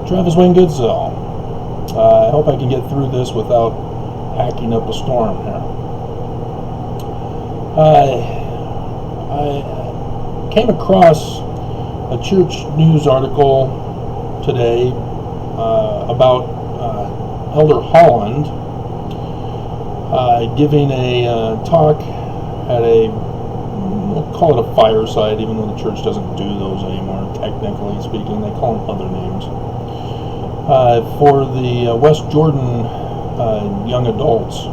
Travis Wayne Goodsell. I hope I can get through this without hacking up a storm here. I came across a church news article today about Elder Holland giving a talk at we'll call it a fireside, even though the church doesn't do those anymore, technically speaking. They call them other names. For the West Jordan young adults.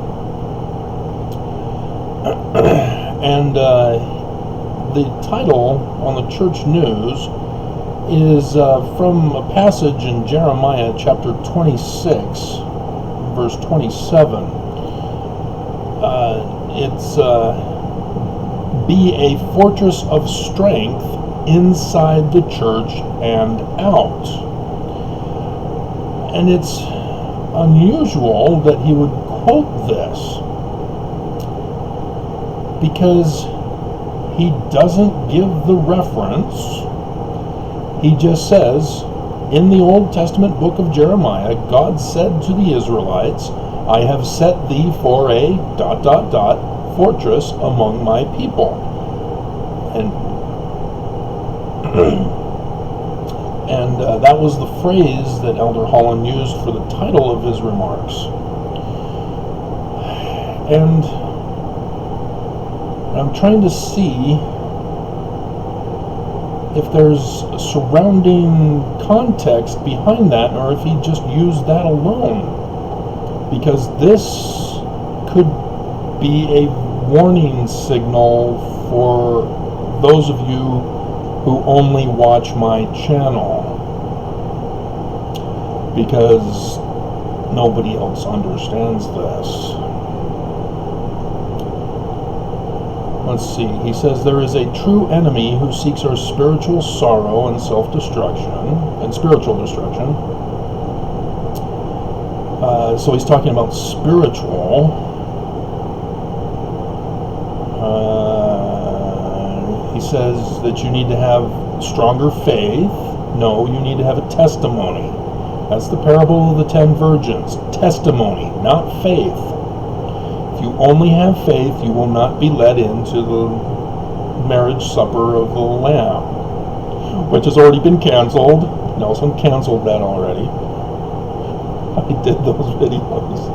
And the title on the church news is from a passage in Jeremiah chapter 26, verse 27. It's be a fortress of strength inside the church and out. And it's unusual that he would quote this, because he doesn't give the reference. He just says, in the Old Testament book of Jeremiah, God said to the Israelites, I have set thee for a ... fortress among my people. And that was the phrase that Elder Holland used for the title of his remarks. And I'm trying to see if there's surrounding context behind that, or if he just used that alone. Because this could be a warning signal for those of you who only watch my channel, because nobody else understands this. Let's see, he says, there is a true enemy who seeks our spiritual sorrow and self-destruction, and spiritual destruction. So he's talking about spiritual. He says that you need to have stronger faith. No, you need to have a testimony. That's the parable of the 10 virgins. Testimony, not faith. If you only have faith, you will not be led into the marriage supper of the Lamb, which has already been canceled. Nelson canceled that already. I did those videos.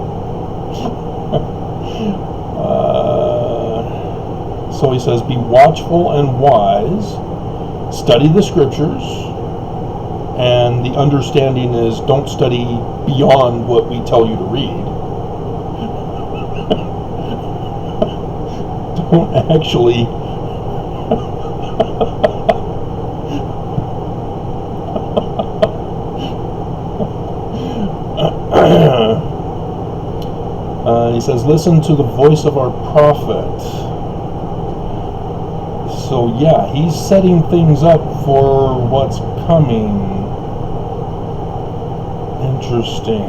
So he says, be watchful and wise, study the scriptures, and the understanding is don't study beyond what we tell you to read. Don't actually he says, listen to the voice of our prophet. So yeah, he's setting things up for what's coming. Interesting.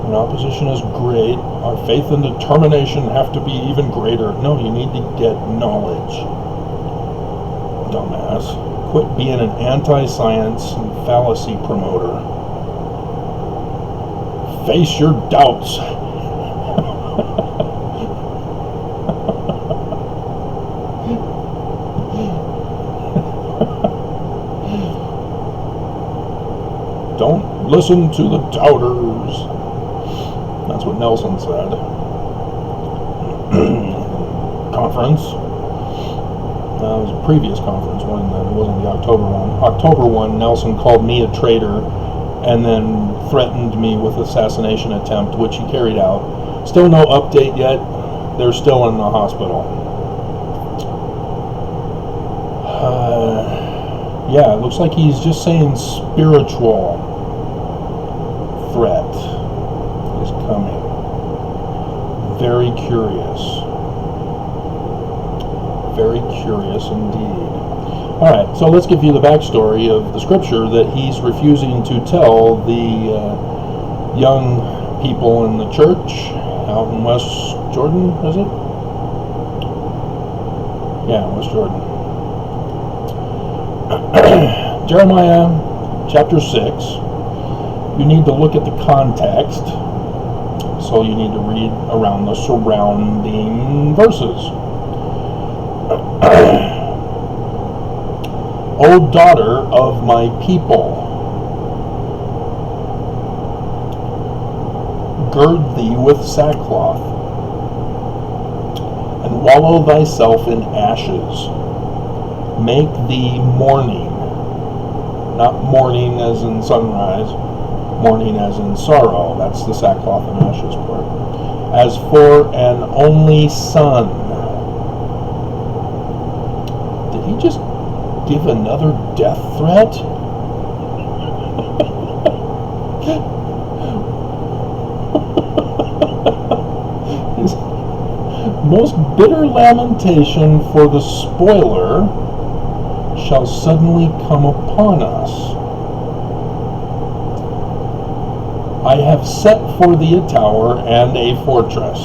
When opposition is great, our faith and determination have to be even greater. No, you need to get knowledge. Dumbass. Quit being an anti-science and fallacy promoter. Face your doubts. Don't listen to the doubters. That's what Nelson said. Conference. It was a previous conference one, it wasn't the October one. October one, Nelson called me a traitor and then threatened me with assassination attempt, which he carried out. Still no update yet. They're still in the hospital. Yeah, it looks like he's just saying spiritual threat is coming. Very curious. Very curious indeed. Alright, so let's give you the backstory of the scripture that he's refusing to tell the young people in the church out in West Jordan, is it? Yeah, West Jordan. Jeremiah chapter 6, you need to look at the context. So you need to read around the surrounding verses. O daughter of my people, gird thee with sackcloth, and wallow thyself in ashes. Make thee mourning, not mourning as in sunrise, mourning as in sorrow. That's the sackcloth and ashes part. As for an only son. Did he just give another death threat? His most bitter lamentation for the spoiler shall suddenly come upon us. I have set for thee a tower and a fortress.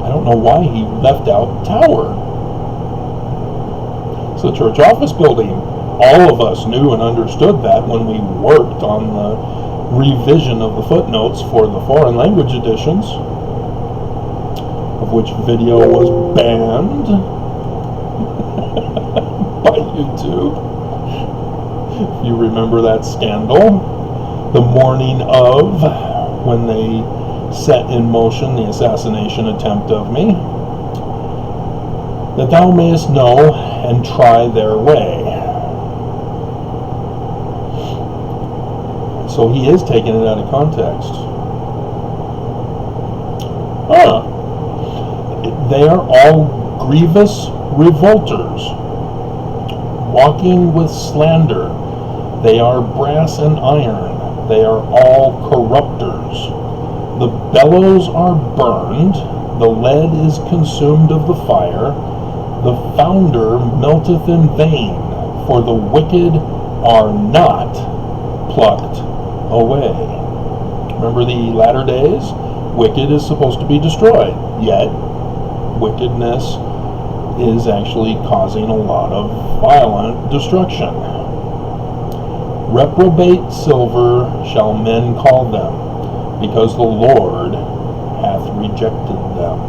I don't know why he left out tower. It's the church office building. All of us knew and understood that when we worked on the revision of the footnotes for the foreign language editions, of which video was banned by YouTube. If you remember that scandal. The morning of, when they set in motion the assassination attempt of me, that thou mayest know and try their way. So he is taking it out of context. They are all grievous revolters, walking with slander. They are brass and iron. They are all corrupters. The bellows are burned, the lead is consumed of the fire, the founder melteth in vain, for the wicked are not plucked away. Remember the latter days? Wicked is supposed to be destroyed, yet wickedness is actually causing a lot of violent destruction. Reprobate silver shall men call them, because the Lord hath rejected them.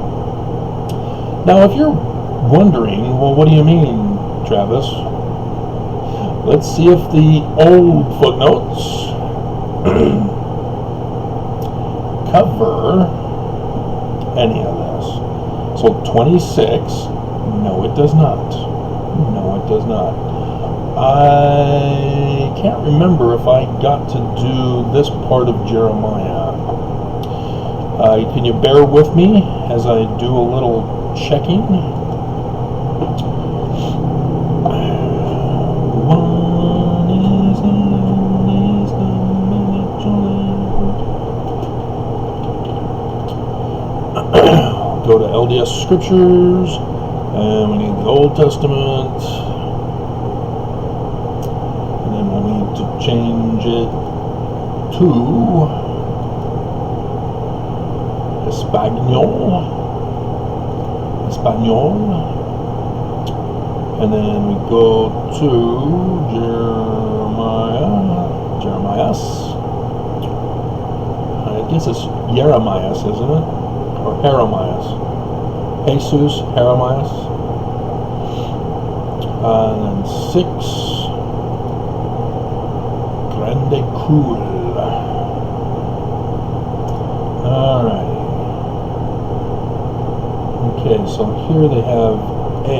Now, if you're wondering, well, what do you mean, Travis? Let's see if the old footnotes cover any of this. So 26, no, it does not. No, it does not. I can't remember if I got to do this part of Jeremiah. Can you bear with me as I do a little checking? Go to LDS Scriptures, and we need the Old Testament. Change it to Espanol, and then we go to Jeremiah. I guess it's Jeremias, isn't it? Or Jeremias. Jesus Jeremias. And then 6. Grande Cool. Alright. Okay, so here they have A.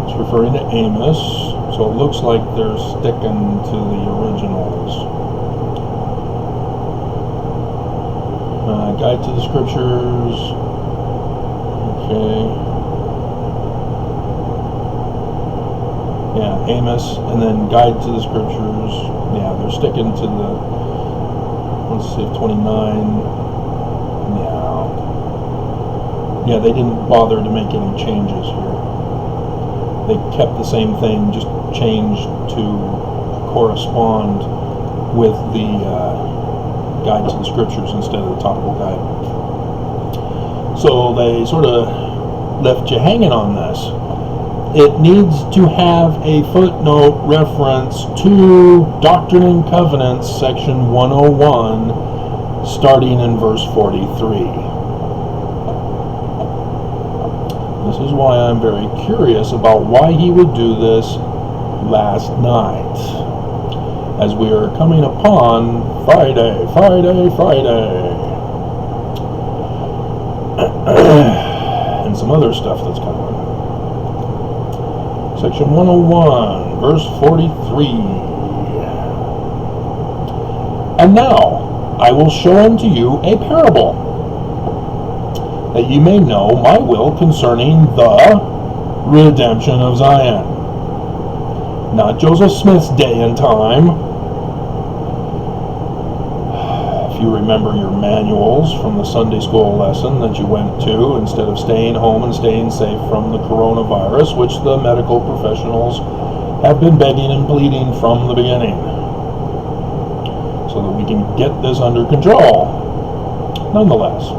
It's referring to Amos. So it looks like they're sticking to the originals. Guide to the Scriptures. Okay. Yeah, Amos, and then Guide to the Scriptures. Yeah, they're sticking to the, let's see, 29. Yeah, they didn't bother to make any changes here. They kept the same thing, just changed to correspond with the Guide to the Scriptures instead of the topical guide. So they sort of left you hanging on this. it needs to have a footnote reference to Doctrine and Covenants, section 101, starting in verse 43. This is why I'm very curious about why he would do this last night, as we are coming upon Friday, and some other stuff that's coming. Section 101, verse 43. And now I will show unto you a parable, that ye may know my will concerning the redemption of Zion. Not Joseph Smith's day and time. If you remember your manuals from the Sunday school lesson that you went to, instead of staying home and staying safe from the coronavirus, which the medical professionals have been begging and pleading from the beginning, so that we can get this under control. Nonetheless,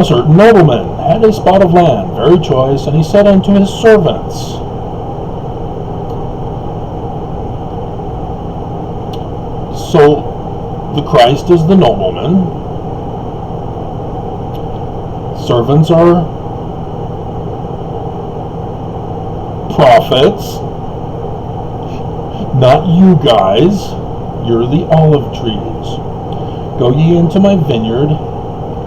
a certain nobleman had a spot of land, very choice, and he said unto his servants, so the Christ is the nobleman. Servants are prophets. Not you guys. You're the olive trees. Go ye into my vineyard,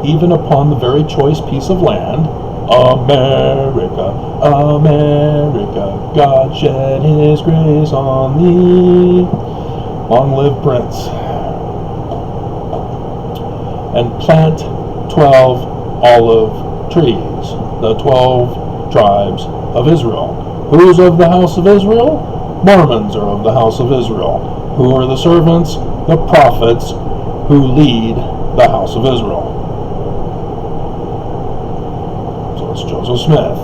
even upon the very choice piece of land. America, America, God shed his grace on thee. Long live Prince. And plant 12 olive trees, the 12 tribes of Israel. Who's of the house of Israel? Mormons are of the house of Israel. Who are the servants? The prophets who lead the house of Israel. So it's Joseph Smith.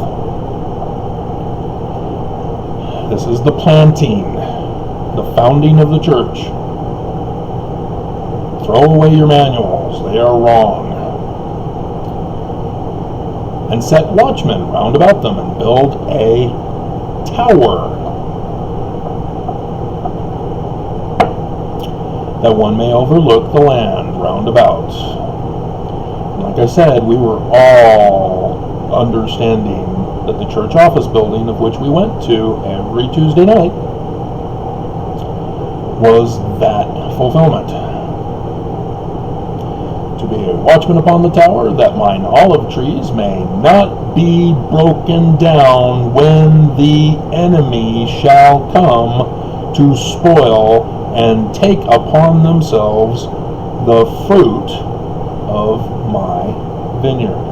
This is the planting, the founding of the church. Throw away your manuals, they are wrong. And set watchmen round about them, and build a tower, that one may overlook the land round about. And like I said, we were all understanding that the church office building, of which we went to every Tuesday night, was that fulfillment. To be a watchman upon the tower, that mine olive trees may not be broken down when the enemy shall come to spoil and take upon themselves the fruit of my vineyard.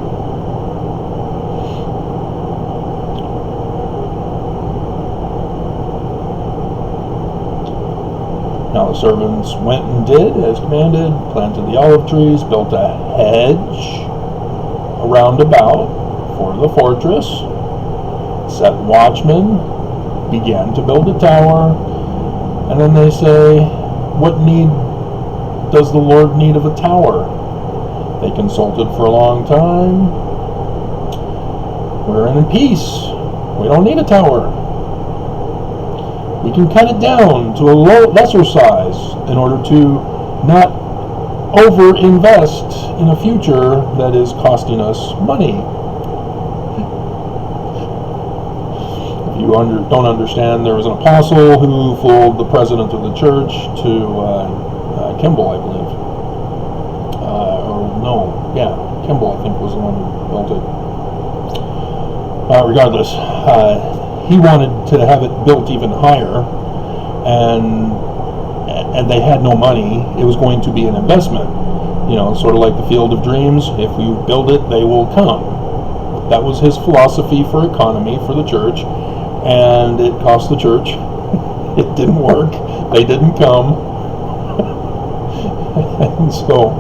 Now the servants went and did as commanded, planted the olive trees, built a hedge around about for the fortress, set watchmen, began to build a tower, and then they say, what need does the Lord need of a tower? They consulted for a long time. We're in peace. We don't need a tower. We can cut it down to a lesser size in order to not over-invest in a future that is costing us money. If you don't understand, there was an apostle who fooled the president of the church to Kimball, I believe. Kimball, I think, was the one who built it. Regardless, he wanted to have it built even higher, and they had no money. It was going to be an investment, sort of like the Field of Dreams. If you build it, they will come. That was his philosophy for economy for the church, and it cost the church. It didn't work. They didn't come. And so,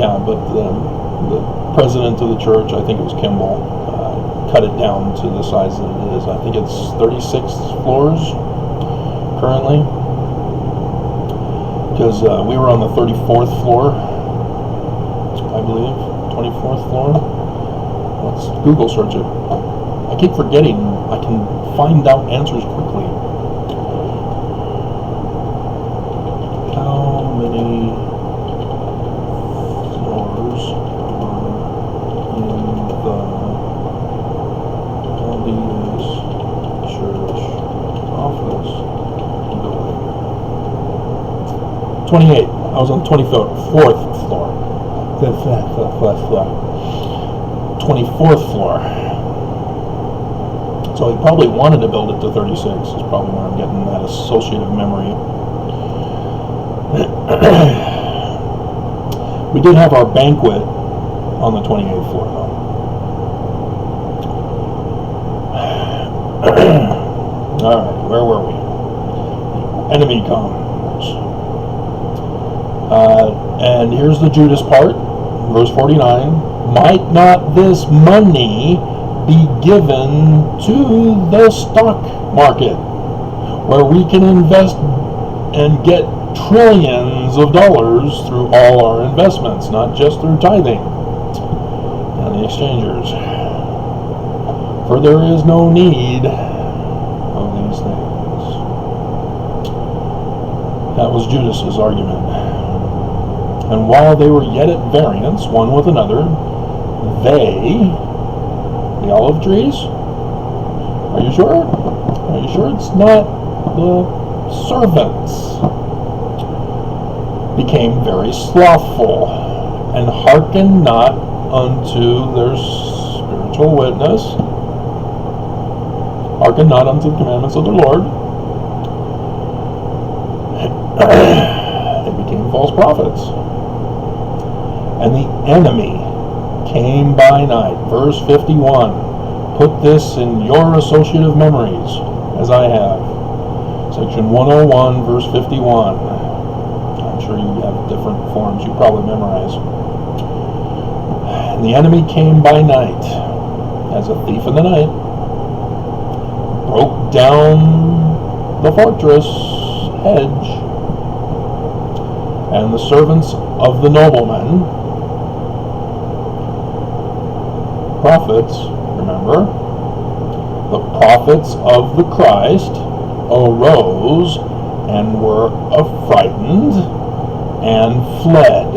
but the president of the church, I think it was Kimball, cut it down to the size that it is. I think it's 36 floors currently, because we were on the 34th floor, I believe, 24th floor. Let's Google search it. I keep forgetting I can find out answers quickly. How many floors are in the LDS church office building? 28. I was on the 24th floor. 24th floor. So he probably wanted to build it to 36. Is probably where I'm getting that associative memory. We did have our banquet on the 28th floor, though. All right, where were we? Enemy comes. And here's the Judas part, verse 49. Might not this money be given to the stock market, where we can invest and get trillions of dollars through all our investments, not just through tithing and the exchangers? For there is no need of these things. That was Judas's argument. And while they were yet at variance one with another, they, the olive trees, are you sure? Are you sure it's not the servants? Became very slothful, and hearkened not unto their spiritual witness, hearkened not unto the commandments of the Lord. They became false prophets. And the enemy came by night. Verse 51. Put this in your associative memories, as I have. Section 101, verse 51. I'm sure you have different forms you probably memorize. And the enemy came by night, as a thief in the night, broke down the fortress hedge, and the servants of the nobleman, prophets, remember, the prophets of the Christ, arose and were affrighted and fled.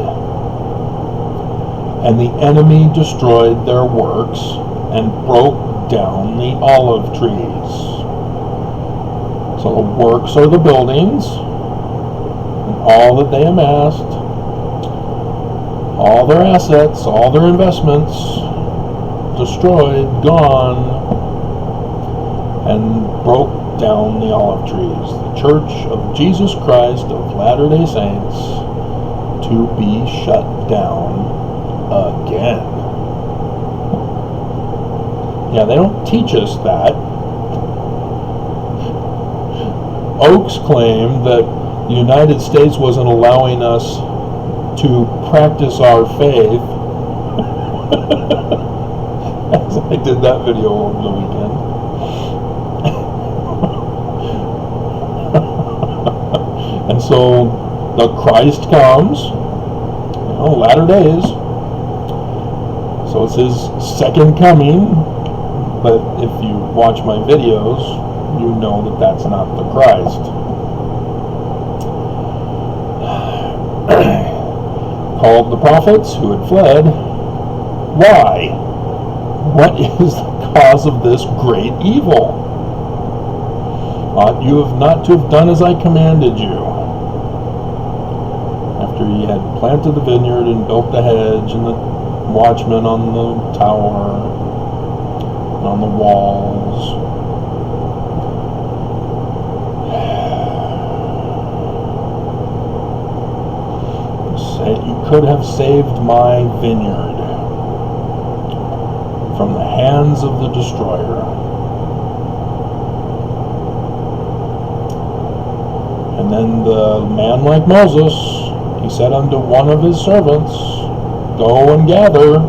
And the enemy destroyed their works and broke down the olive trees. So the works are the buildings, and all that they amassed, all their assets, all their investments, destroyed, gone, and broke down the olive trees. The Church of Jesus Christ of Latter-day Saints to be shut down again. Yeah, they don't teach us that. Oakes claimed that the United States wasn't allowing us to practice our faith. As I did that video over the weekend. And so the Christ comes, latter days. So it's his second coming. But if you watch my videos, you know that that's not the Christ. Called the prophets who had fled. Why? What is the cause of this great evil? Ought you have not to have done as I commanded you? After ye had planted the vineyard and built the hedge and the watchmen on the tower and on the walls. You could have saved my vineyard from the hands of the destroyer. And then the man like Moses, he said unto one of his servants, go and gather.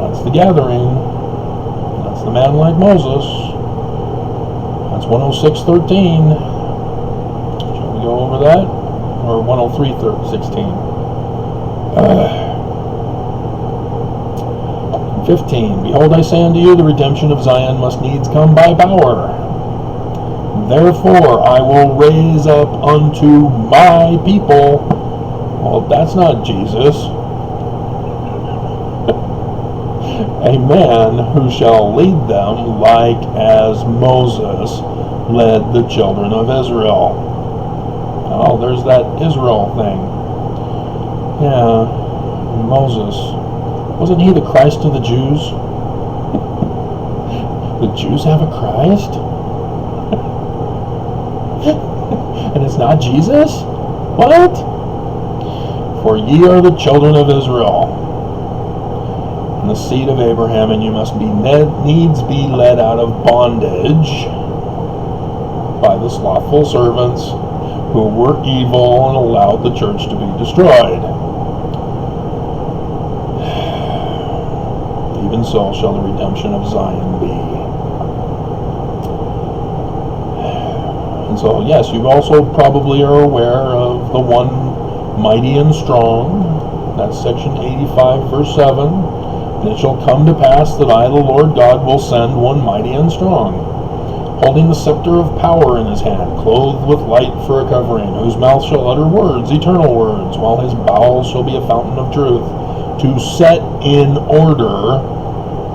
That's the gathering. That's the man like Moses. That's 106:13. Shall we go over that? Or 103:16. 15. Behold, I say unto you, the redemption of Zion must needs come by power. Therefore I will raise up unto my people. Well, that's not Jesus. A man who shall lead them like as Moses led the children of Israel. Oh, there's that Israel thing. Yeah, Moses. Wasn't he the Christ of the Jews? The Jews have a Christ? And it's not Jesus? What? For ye are the children of Israel, and the seed of Abraham, and you must needs be led out of bondage by the slothful servants who were evil and allowed the church to be destroyed. Even so shall the redemption of Zion be. And so, yes, you also probably are aware of the one mighty and strong. That's section 85, verse 7. And it shall come to pass that I, the Lord God, will send one mighty and strong, holding the scepter of power in his hand, clothed with light for a covering, whose mouth shall utter words, eternal words, while his bowels shall be a fountain of truth, to set in order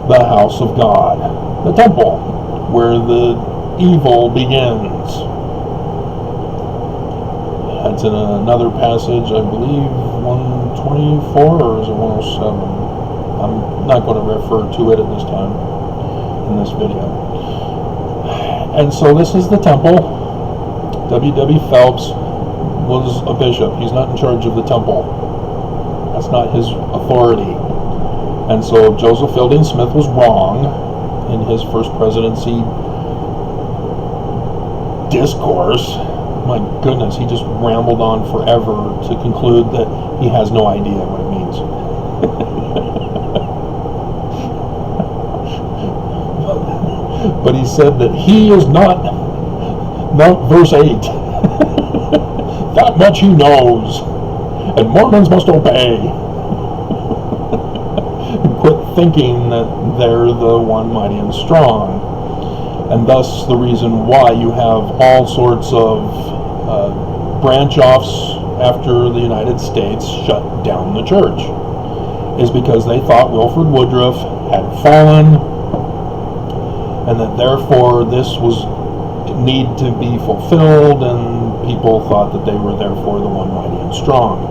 the house of God, the temple, where the evil begins. That's in another passage, I believe, 124, or is it 107? I'm not going to refer to it at this time in this video. And so this is the temple. W.W. Phelps was a bishop. He's not in charge of the temple. That's not his authority. And so Joseph Fielding Smith was wrong in his first presidency discourse. My goodness, he just rambled on forever to conclude that he has no idea what it means. But he said that he is not verse 8. That much he knows, and Mormons must obey. Quit thinking that they're the one mighty and strong. And thus the reason why you have all sorts of branch-offs after the United States shut down the church is because they thought Wilford Woodruff had fallen, and that therefore this was need to be fulfilled, and people thought that they were therefore the one mighty and strong.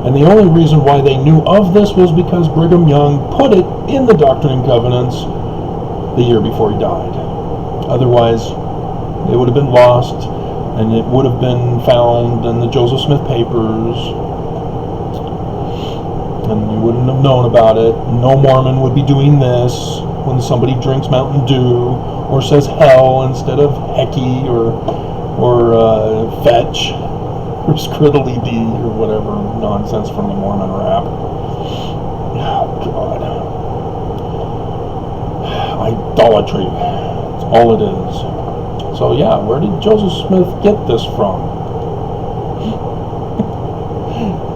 And the only reason why they knew of this was because Brigham Young put it in the Doctrine and Covenants the year before he died. Otherwise, it would have been lost, and it would have been found in the Joseph Smith papers, and you wouldn't have known about it. No Mormon would be doing this when somebody drinks Mountain Dew or says hell instead of hecky or fetch or skriddly-dee or whatever nonsense from the Mormon rap. Oh, God. Idolatry. That's all it is. So, yeah, where did Joseph Smith get this from?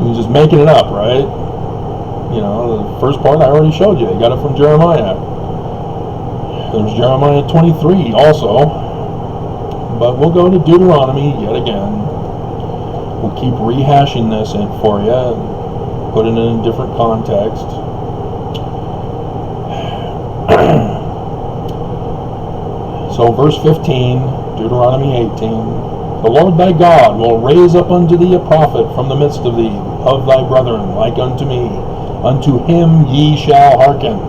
He's just making it up, right? You know, the first part I already showed you. He got it from Jeremiah. There's Jeremiah 23 also. But we'll go to Deuteronomy yet again. We'll keep rehashing this in for you and put it in a different context. So verse 15, Deuteronomy 18, the Lord thy God will raise up unto thee a prophet from the midst of thee, of thy brethren, like unto me. Unto him ye shall hearken.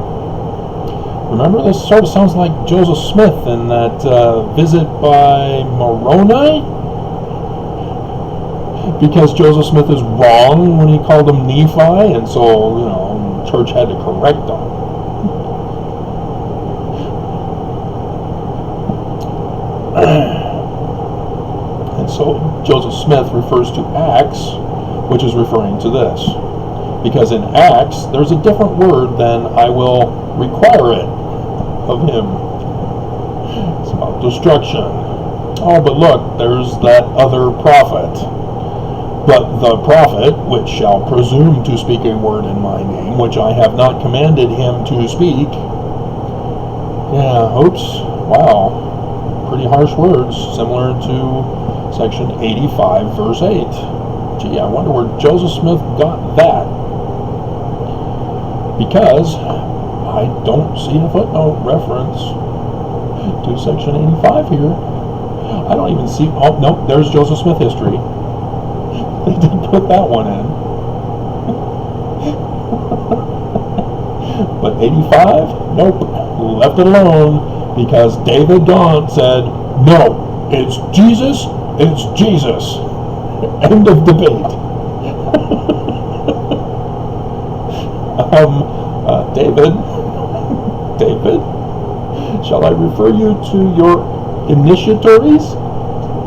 Remember, this sort of sounds like Joseph Smith in that visit by Moroni? Because Joseph Smith is wrong when he called him Nephi, and so, you know, the church had to correct him. And so Joseph Smith refers to Acts, which is referring to this. Because in Acts, there's a different word than I will require it of him. It's about destruction. Oh, but look, there's that other prophet. But the prophet, which shall presume to speak a word in my name, which I have not commanded him to speak. Yeah, oops, wow, pretty harsh words, similar to section 85, verse 8. Gee, I wonder where Joseph Smith got that. Because I don't see a footnote reference to section 85 here. I don't even see, oh, no, there's Joseph Smith history. They did put that one in. But 85? Nope. Left it alone because David Gaunt said, no, it's Jesus, it's Jesus. End of debate. David, shall I refer you to your initiatories,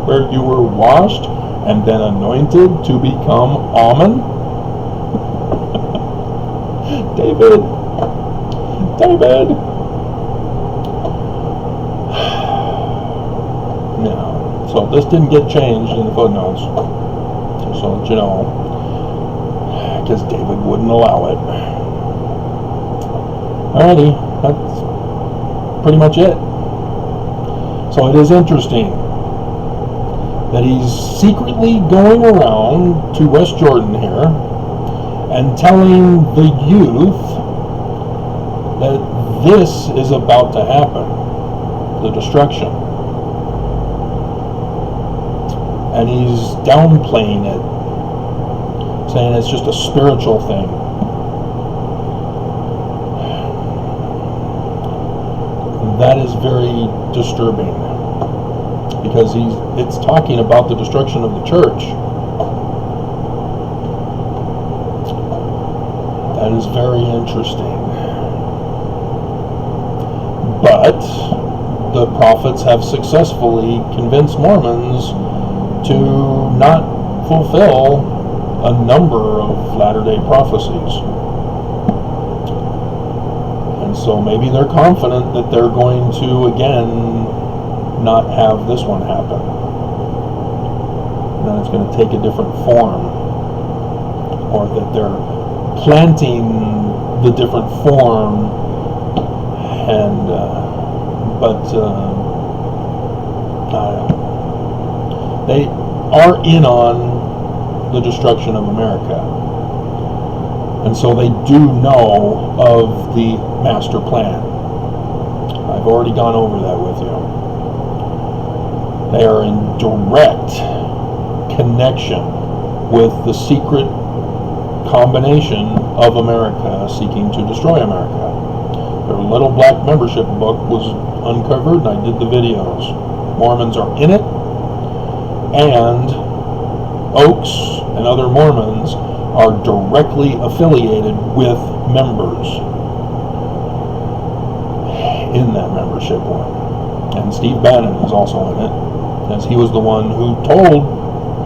where you were washed and then anointed to become Amen? David. No. So this didn't get changed in the footnotes, just so that you know, because David wouldn't allow it. Alrighty, that's pretty much it. So it is interesting that he's secretly going around to West Jordan here and telling the youth that this is about to happen, the destruction. And he's downplaying it, saying it's just a spiritual thing. That is very disturbing, because it's talking about the destruction of the church. That is very interesting. But the prophets have successfully convinced Mormons to not fulfill a number of Latter-day prophecies. And so maybe they're confident that they're going to, again, not have this one happen. And then it's going to take a different form. Or that they're planting the different form, and they are in on the destruction of America, and so they do know of the master plan. I've already gone over that with you. They are in direct connection with the secret combination of America seeking to destroy America. Their little black membership book was uncovered, and I did the videos. Mormons are in it, and Oaks and other Mormons are directly affiliated with members in that membership one. And Steve Bannon is also in it, as he was the one who told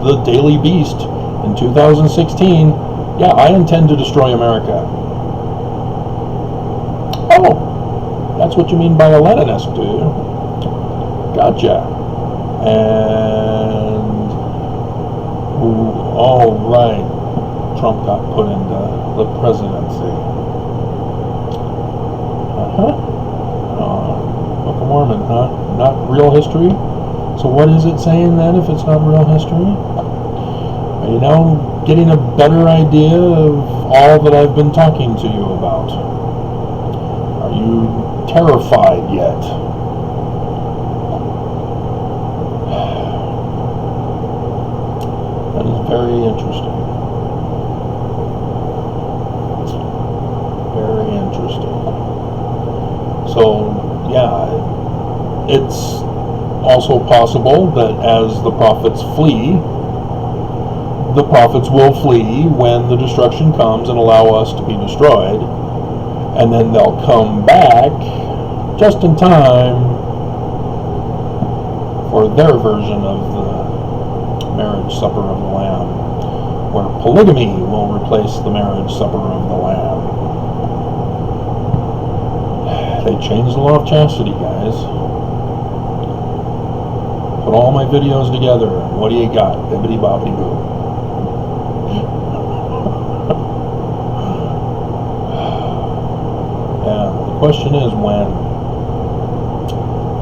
the Daily Beast in 2016, yeah, I intend to destroy America. Oh, that's what you mean by a Leninist, do you? Gotcha. And, all right, Trump got put into the presidency. Book of Mormon, huh? Not real history? So what is it saying then if it's not real history? Are you now getting a better idea of all that I've been talking to you about? Are you terrified yet? That is very interesting. Very interesting. So, yeah, it's also possible that as the prophets flee, the prophets will flee when the destruction comes and allow us to be destroyed, and then they'll come back just in time for their version of the marriage supper of the Lamb, where polygamy will replace the marriage supper of the Lamb. They changed the law of chastity, guys. Put all my videos together, and what do you got? Bibbidi bobbidi boo. question is when.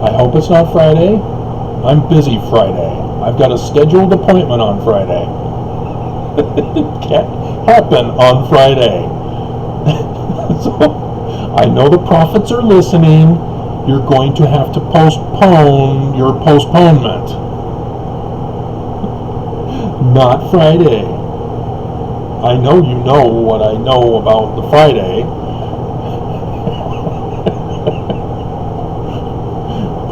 I hope it's not Friday. I'm busy Friday. I've got a scheduled appointment on Friday. It can't happen on Friday. So I know the prophets are listening. You're going to have to postpone your postponement. Not Friday. I know you know what I know about the Friday.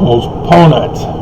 Postpone it.